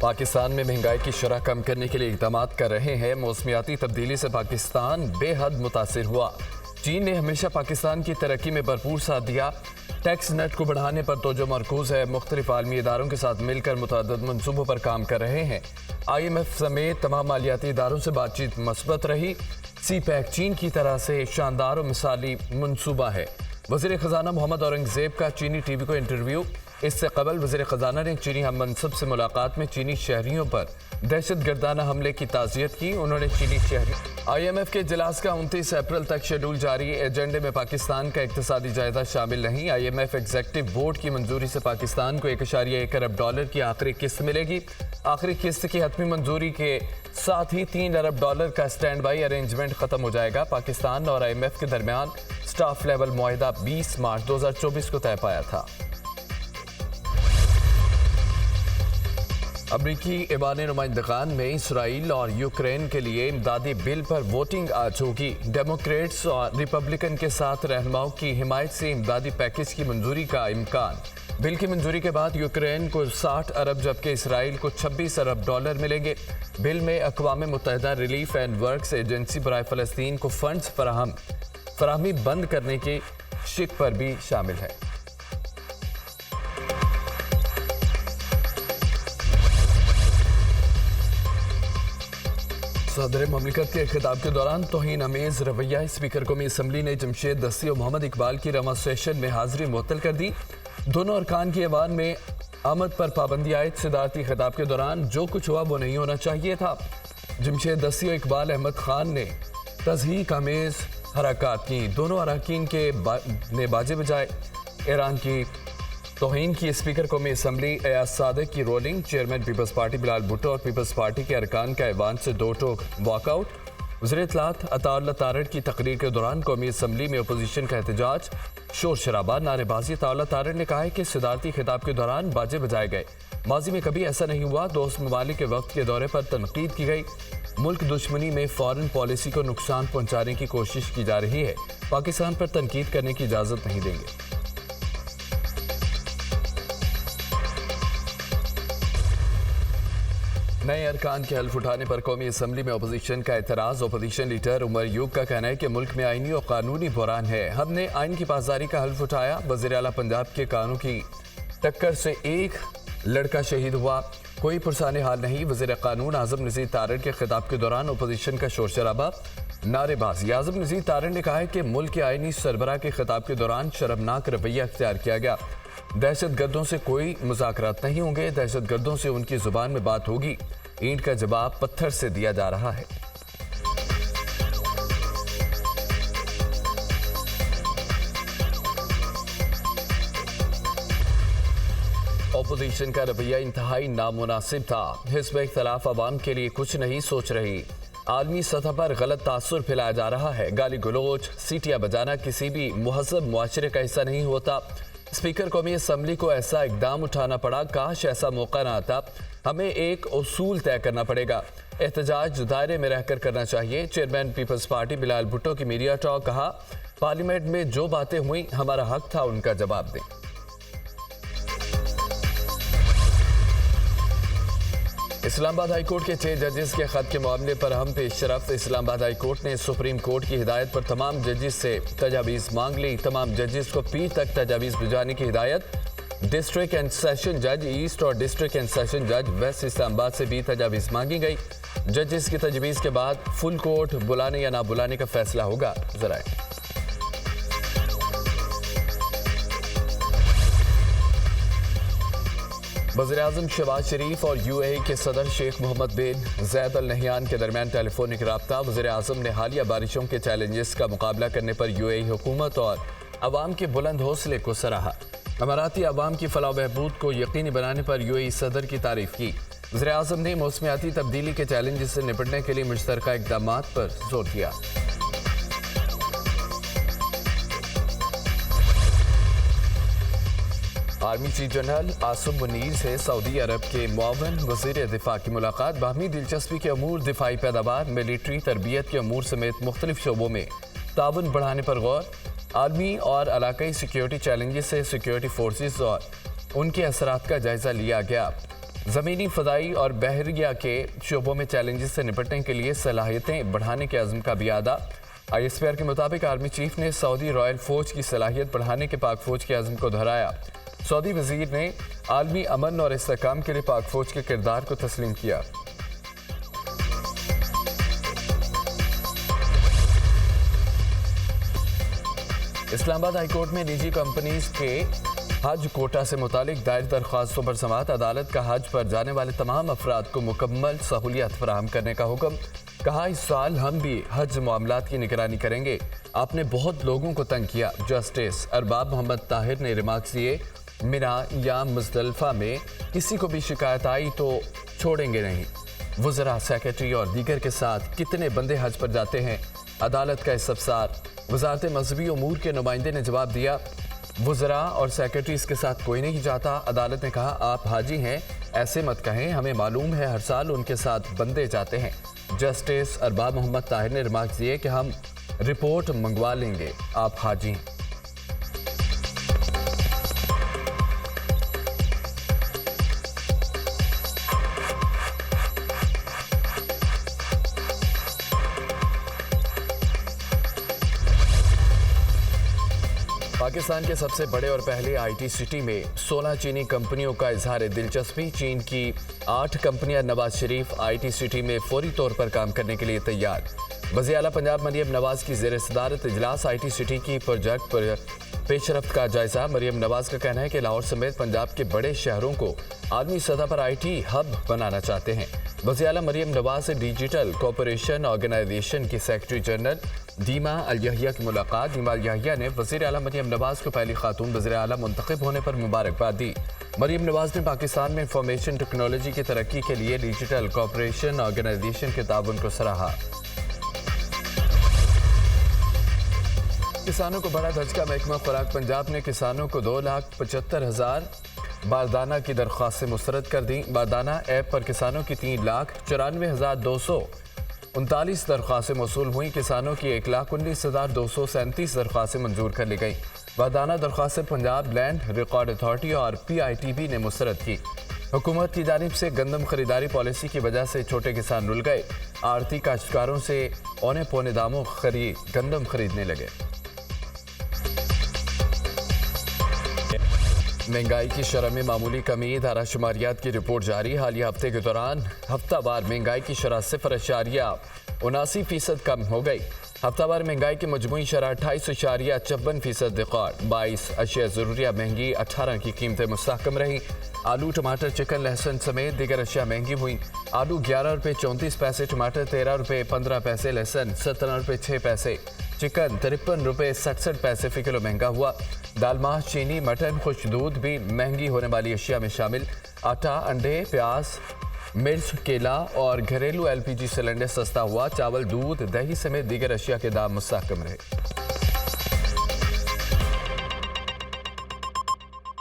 पाकिस्तान में महंगाई की शरह कम करने के लिए इक़दाम कर रहे हैं। मौसमियाती तब्दीली से पाकिस्तान बेहद मुतासिर हुआ। चीन ने हमेशा पाकिस्तान की तरक्की में भरपूर साथ दिया। टैक्स नेट को बढ़ाने पर तवज्जो मरकूज है। मुख्तलिफ आलमी इदारों के साथ मिलकर मुतअद्दिद मनसूबों पर काम कर रहे हैं। IMF समेत तमाम मालियाती इदारों से बातचीत मस्बत रही। CPEC चीन की तरह से शानदार और मिसाली मनसूबा है। वज़ीर ख़ज़ाना मोहम्मद औरंगज़ेब का चीनी TV को इंटरव्यू। इससे कबल वज़ीर ख़ज़ाना ने चीनी हम मनसब से मुलाकात में चीनी शहरियों पर दहशतगर्दाना हमले की ताज़ियत की। उन्होंने चीनी शहरी IMF के इजलास का 29 अप्रैल तक शेड्यूल जारी। एजेंडे में पाकिस्तान का इक़्तिसादी जायजा शामिल नहीं। IMF एग्जीक्यूटिव बोर्ड की मंजूरी से पाकिस्तान को $1.1 अरब की आखिरी किस्त मिलेगी। आखिरी किस्त की हतमी मंजूरी के साथ ही $3 अरब का स्टैंड बाई अरेंजमेंट खत्म हो जाएगा। पाकिस्तान और IMF के दरमियान स्टाफ लेवल मुआहिदा 20 मार्च 2024 को तय पाया था। अमरीकी ऐवान नुमाइंदगान में इसराइल और यूक्रेन के लिए इमदादी बिल पर वोटिंग आज होगी। डेमोक्रेट्स और रिपब्लिकन के साथ रहनुमाओं की हिमायत से इमदादी पैकेज की मंजूरी का इम्कान। बिल की मंजूरी के बाद यूक्रेन को 60 अरब जबकि इसराइल को $26 अरब मिलेंगे। बिल में अक़वाम मुत्तहिदा रिलीफ एंड वर्क्स एजेंसी बराए फ़लस्तीन को फंड्स फराहमी बंद करने के शिक पर भी शामिल है। सदर ममलिकत के खिताब के दौरान तौहीन अमेज़ रवैया। स्पीकर कौमी असम्बली ने जमशेद दस्ती और मोहम्मद इकबाल की रवा सेशन में हाजिरी मुअत्तल कर दी। दोनों अरकान की ऐवान में आमद पर पाबंदी आयद। सदारती खिताब के दौरान जो कुछ हुआ वो नहीं होना चाहिए था। जमशेद दस्ती और इकबाल अहमद खान ने तज़हीक अमेज़ हरकत की। दोनों अरकान ने बाजे बजाए। ईरान की तौहीन की। स्पीकर कौमी असम्बली अयाज सादिक की ruling. Chairman people's party Bilal Bhutto और पीपल्स पार्टी के अरकान का ऐवान से दो टोक वॉकआउट। वज़ीर इत्तलात अताउल्लाह तारड़ की तकरीर के दौरान कौमी असम्बली में अपोजिशन का एहतजाज, शोर शराबा, नारेबाजी। अताउल्लाह तारड़ ने कहा है कि सदारती खिताब के दौरान बाजे बजाए गए। माजी में कभी ऐसा नहीं हुआ। दोस्त ममालिक के वक्त के दौरे पर तनकीद की गई। मुल्क दुश्मनी में फॉरेन पॉलिसी को नुकसान पहुंचाने की कोशिश की जा रही है। पाकिस्तान पर तनकीद करने की इजाज़त नहीं देंगे। नए अरकान के हल्फ उठाने पर कौमी असम्बली में अपोजिशन का एतराज़। अपोजिशन लीडर उमर यूब का कहना है कि मुल्क में आईनी और कानूनी बहरान है। हमने आइन की पासदारी का हल्फ उठाया। वज़ीर आला पंजाब के कानून की टक्कर से एक लड़का शहीद हुआ। कोई पुरसाने हाल नहीं। वज़ीर कानून आज़म नज़ीर तारड़ के खिताब के दौरान अपोजिशन का शोर शराबा, नारेबाजी। आज़म नज़ीर तारड़ ने कहा है कि मुल्क के आईनी सरबराह के खिताब के दौरान शर्मनाक रवैया इख्तियार किया गया। दहशत गर्दों से कोई मुज़ाकरात नहीं होंगे। दहशत गर्दों से उनकी जुबान में बात होगी। ईंट का जवाब पत्थर से दिया जा रहा है। अपोजिशन का रवैया इंतहाई नामुनासिब था। हिज़्ब इख्तिलाफ अवाम के लिए कुछ नहीं सोच रही। आलमी सतह पर गलत तासुर फैलाया जा रहा है। गाली गलोच, सीटियां बजाना किसी भी मुहज़्ज़ब मुआशरे का हिस्सा नहीं होता। स्पीकर कौमी असम्बली को ऐसा इकदाम उठाना पड़ा। काश ऐसा मौका ना आता। हमें एक उसूल तय करना पड़ेगा। एहतजाज दायरे में रहकर करना चाहिए। Chairman people's party Bilal Bhutto की मीडिया टॉक। कहा, पार्लियामेंट में जो बातें हुई हमारा हक था उनका जवाब दें। इस्लामाबाद हाई कोर्ट के 6 जजेस के खत के मामले पर हम पेशरफ। इस्लामाबाद हाई कोर्ट ने सुप्रीम कोर्ट की हिदायत पर तमाम जजेस से तजावीज़ मांग ली। तमाम जजेस को पीर तक तजावीज़ भिजवाने की हिदायत। डिस्ट्रिक्ट एंड सेशन जज ईस्ट और डिस्ट्रिक्ट एंड सेशन जज वेस्ट इस्लामाबाद से भी तजावीज़ मांगी गई। जजेस की तजवीज़ के बाद फुल कोर्ट बुलाने या ना बुलाने का फैसला होगा। ज़राए वज़ीर-ए-आज़म शहबाज शरीफ और UAE के सदर शेख मोहम्मद बिन ज़ायद अल नहयान के दरमियान टेलीफोनिक राब्ता। वज़ीर-ए-आज़म ने हालिया बारिशों के चैलेंजेस का मुकाबला करने पर UAE हुकूमत और अवाम के बुलंद हौसले को सराहा। अमाराती अवाम की फलाह बहबूद को यकीनी बनाने पर UAE सदर की तारीफ की। वज़ीर-ए-आज़म ने मौसमियाती तब्दीली के चैलेंजेस से निपटने के लिए मुश्तरका इक़दामात पर जोर दिया। Army chief general Asim Munir से सऊदी अरब के मुआवन वज़ीर दिफा की मुलाकात। बाहमी दिलचस्पी के अमूर, दिफाई पैदावार, मिलिट्री तरबियत के अमूर समेत मुख्तलिफ शोबों में ताउन बढ़ाने पर गौर। आलमी और इलाकाई सिक्योरिटी चैलेंजेस से सिक्योरिटी फोर्सेस और उनके असरात का जायजा लिया गया। ज़मीनी, फ़दाई और बहरिया के शोबों में चैलेंजेस से निपटने के लिए सलाहियतें बढ़ाने के अज़्म का भी अदा। ISPR के मुताबिक आर्मी चीफ ने सऊदी रॉयल फ़ौज की सलाहियत बढ़ाने के पाक फ़ौज के अज़्म को दोहराया। सऊदी वज़ीर ने आलमी अमन और इस्तेहकाम के लिए पाक फ़ौज के किरदार को तस्लीम किया। इस्लामाबाद हाईकोर्ट में निजी कंपनीज के हज कोटा से मुतालिक दायर दरख्वास्तों पर समाअत। अदालत का हज पर जाने वाले तमाम अफराद को मुकम्मल सहूलियत फराहम करने का हुक्म। कहा, इस साल हम भी हज मामलात की निगरानी करेंगे। आपने बहुत लोगों को तंग किया। जस्टिस अरबाब मोहम्मद ताहिर ने रिमार्क्स दिए, मिना या मुज़दलिफ़ा में किसी को भी शिकायत आई तो छोड़ेंगे नहीं। वज़रा, सेक्रेटरी और दीगर के साथ कितने बंदे हज पर जाते हैं? अदालत का इस्तफसार। वज़ारत मज़हबी उमूर के नुमाइंदे ने जवाब दिया, वज़रा और सेक्रेटरीज के साथ कोई नहीं जाता। अदालत ने कहा, आप हाजी हैं, ऐसे मत कहें, हमें मालूम है हर साल उनके साथ बंदे जाते हैं। जस्टिस अरबाब मोहम्मद ताहिर ने रिमार्क दिए कि हम रिपोर्ट मंगवा लेंगे, आप हाजी हैं। पाकिस्तान के सबसे बड़े और पहले IT सिटी में 16 चीनी कंपनियों का इजहार दिलचस्पी। चीन की 8 कंपनियां नवाज शरीफ IT सिटी में फौरी तौर पर काम करने के लिए तैयार। वज़ीर आला पंजाब मरियम नवाज की ज़ेर सदारत इजलास। IT सिटी की प्रोजेक्ट पर पेशरफ्त का जायजा। मरियम नवाज का कहना है कि लाहौर समेत पंजाब के बड़े शहरों को आलमी सतह पर IT हब बनाना चाहते हैं। वज़ीर आला मरियम नवाज से डिजिटल कॉरपोरेशन ऑर्गेनाइजेशन की सेक्रेटरी जनरल दीमा अल यहिया की मुलाकात। दीमा अल यहिया ने वज़ीर आला मरियम नवाज को पहली खातून वज़ीर आला मुंतखब होने पर मुबारकबाद दी। मरियम नवाज ने पाकिस्तान में इंफॉर्मेशन टेक्नोलॉजी की तरक्की के लिए डिजिटल कॉरपोरेशन ऑर्गेनाइजेशन के ताउन को सराहा। किसानों को बड़ा धचका। महकमा खुराक पंजाब ने किसानों को 2,75,000 बारदाना की दरख्वास्तें मुस्तरद कर दी। बारदाना ऐप पर किसानों की 3,94,239 दरख्वास्तें मौसूल हुई। किसानों की 1,19,237 दरख्वास्तें मंजूर कर ली गई। बारदाना दरख्वास्तें पंजाब लैंड रिकॉर्ड अथॉरिटी और PITB ने मुस्तरद की। हुकूमत की जानिब से गंदम खरीदारी पॉलिसी की वजह से छोटे किसान रुल गए। आड़ती काश्तकारों से औने पौने दामों गंदम खरीदने लगे। महंगाई की शरह में मामूली कमी। इदारा शुमारियात की रिपोर्ट जारी। हालिया हफ्ते के दौरान हफ्तावार महंगाई की शरह 0.79% कम हो गई। हफ्तावार महंगाई की मजमूई शरह 28.54% रिकॉर्ड। 22 अशिया ज़रूरिया महंगी, 18 की कीमतें मुस्तहकम रही। आलू, टमाटर, चिकन, लहसुन समेत दीगर अशिया महंगी हुई। आलू 11 रुपये 34 पैसे, टमाटर 13 रुपये 15 पैसे, लहसुन 17 रुपये 6 पैसे, चिकन 53 रुपये 67 पैसे फ़ी किलो महंगा हुआ। दाल, मांस, चीनी, मटन, खुश दूध भी महंगी होने वाली अशिया में शामिल। आटा, अंडे, प्याज, मिर्च, केला और घरेलू LPG सिलेंडर सस्ता हुआ। चावल, दूध, दही समेत दीगर अशिया के दाम मुस्तहकम रहे।